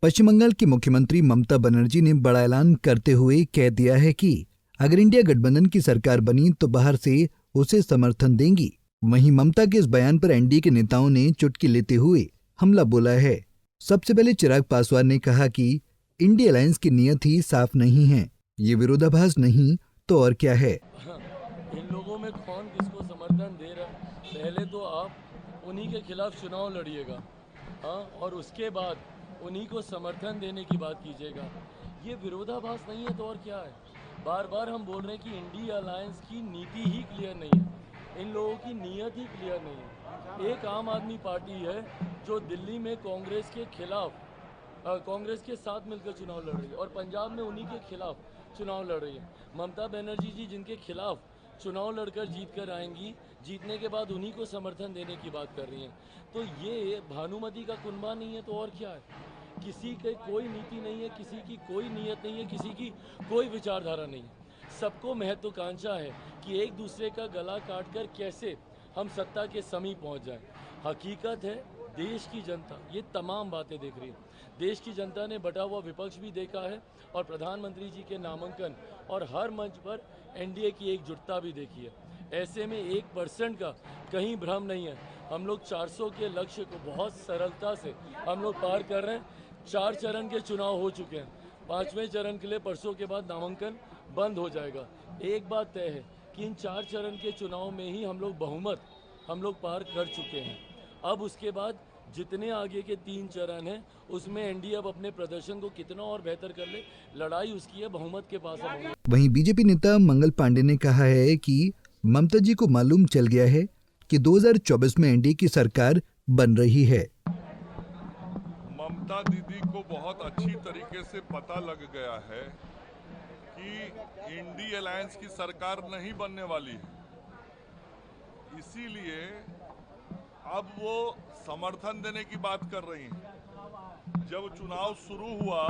पश्चिम बंगाल की मुख्यमंत्री ममता बनर्जी ने बड़ा ऐलान करते हुए कह दिया है कि अगर इंडिया गठबंधन की सरकार बनी तो बाहर से उसे समर्थन देंगी। वहीं ममता के इस बयान पर एनडीए के नेताओं ने चुटकी लेते हुए हमला बोला है। सबसे पहले चिराग पासवान ने कहा कि इंडिया अलायंस की नीयत ही साफ नहीं है, ये विरोधाभास नहीं तो और क्या है। इन लोगों में कौन किसको समर्थन दे रहा है, पहले तो आप उन्हीं के खिलाफ चुनाव लड़िएगा, हाँ, और उसके बाद उन्हीं को समर्थन देने की बात कीजिएगा। ये विरोधाभास नहीं है तो और क्या है। बार बार हम बोल रहे हैं कि इंडिया अलायंस की नीति ही क्लियर नहीं है, इन लोगों की नीयत ही क्लियर नहीं है। एक आम आदमी पार्टी है जो दिल्ली में कांग्रेस के खिलाफ कांग्रेस के साथ मिलकर चुनाव लड़ रही है और पंजाब में उन्हीं के खिलाफ चुनाव लड़ रही है। ममता बनर्जी जी जिनके खिलाफ चुनाव लड़कर जीत कर आएंगी, जीतने के बाद उन्हीं को समर्थन देने की बात कर रही हैं। तो ये भानुमति का कुनबा नहीं है तो और क्या है। किसी की कोई नीति नहीं है, किसी की कोई नीयत नहीं है, किसी की कोई विचारधारा नहीं है। सबको महत्वाकांक्षा है कि एक दूसरे का गला काट कर कैसे हम सत्ता के समीप पहुंच जाएं। हकीकत है देश की जनता ये तमाम बातें देख रही है। देश की जनता ने बटा हुआ विपक्ष भी देखा है और प्रधानमंत्री जी के नामांकन और हर मंच पर एनडीए की एकजुटता भी देखी है। ऐसे में 1% का कहीं भ्रम नहीं है। हम लोग 400 के लक्ष्य को बहुत सरलता से हम लोग पार कर रहे हैं। 4 चरण के चुनाव हो चुके हैं, 5वें चरण के लिए परसों के बाद नामांकन बंद हो जाएगा। एक बात तय है कि इन 4 चरण के चुनाव में ही हम लोग बहुमत हम लोग पार कर चुके हैं। अब उसके बाद जितने आगे के 3 चरण हैं उसमें एनडीए अब अपने प्रदर्शन को कितना और बेहतर कर ले, लड़ाई उसकी है, बहुमत के पास है। वहीं बीजेपी नेता मंगल पांडे ने कहा है कि ममता जी को मालूम चल गया है कि 2024 में एनडीए की सरकार बन रही है। ममता दीदी को बहुत अच्छी तरीके से पता लग गया है कि इंडिया अलायंस की सरकार नहीं बनने वाली है, इसीलिए अब वो समर्थन देने की बात कर रही हैं। जब चुनाव शुरू हुआ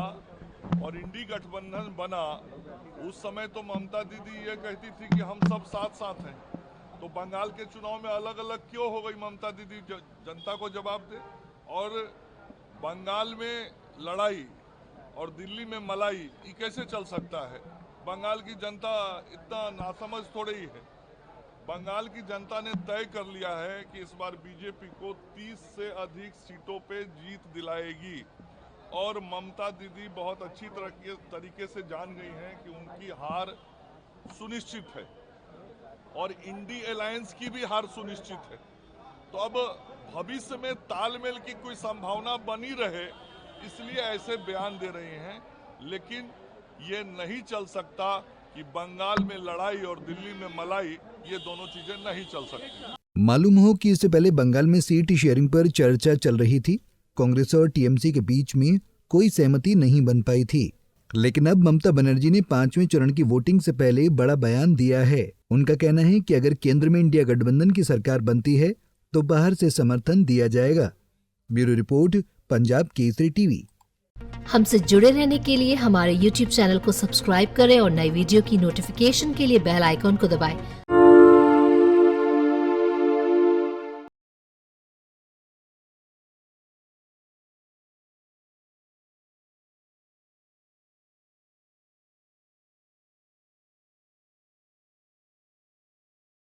और इंडी गठबंधन बना उस समय तो ममता दीदी ये कहती थी कि हम सब साथ साथ हैं। तो बंगाल के चुनाव में अलग अलग क्यों हो गई ममता दीदी, जनता को जवाब दे। और बंगाल में लड़ाई और दिल्ली में मलाई, ये कैसे चल सकता है। बंगाल की जनता इतना नासमझ थोड़ी ही है। बंगाल की जनता ने तय कर लिया है कि इस बार बीजेपी को 30 से अधिक सीटों पे जीत दिलाएगी और ममता दीदी बहुत अच्छी तरीके से जान गई हैं कि उनकी हार सुनिश्चित है और इंडी अलायंस की भी हार सुनिश्चित है। तो अब भविष्य में तालमेल की कोई संभावना बनी रहे इसलिए ऐसे बयान दे रहे हैं, लेकिन ये नहीं चल सकता कि बंगाल में लड़ाई और दिल्ली में मलाई, ये दोनों चीजें नहीं चल सकती। मालूम हो कि इससे पहले बंगाल में सीट शेयरिंग पर चर्चा चल रही थी। कांग्रेस और टीएमसी के बीच में कोई सहमति नहीं बन पाई थी, लेकिन अब ममता बनर्जी ने 5वें चरण की वोटिंग से पहले बड़ा बयान दिया है। उनका कहना है कि अगर केंद्र में इंडिया गठबंधन की सरकार बनती है तो बाहर से समर्थन दिया जाएगा। Bureau report, Punjab Kesari TV. हमसे जुड़े रहने के लिए हमारे YouTube चैनल को सब्सक्राइब करें और नई वीडियो की नोटिफिकेशन के लिए बेल आइकॉन को दबाएं।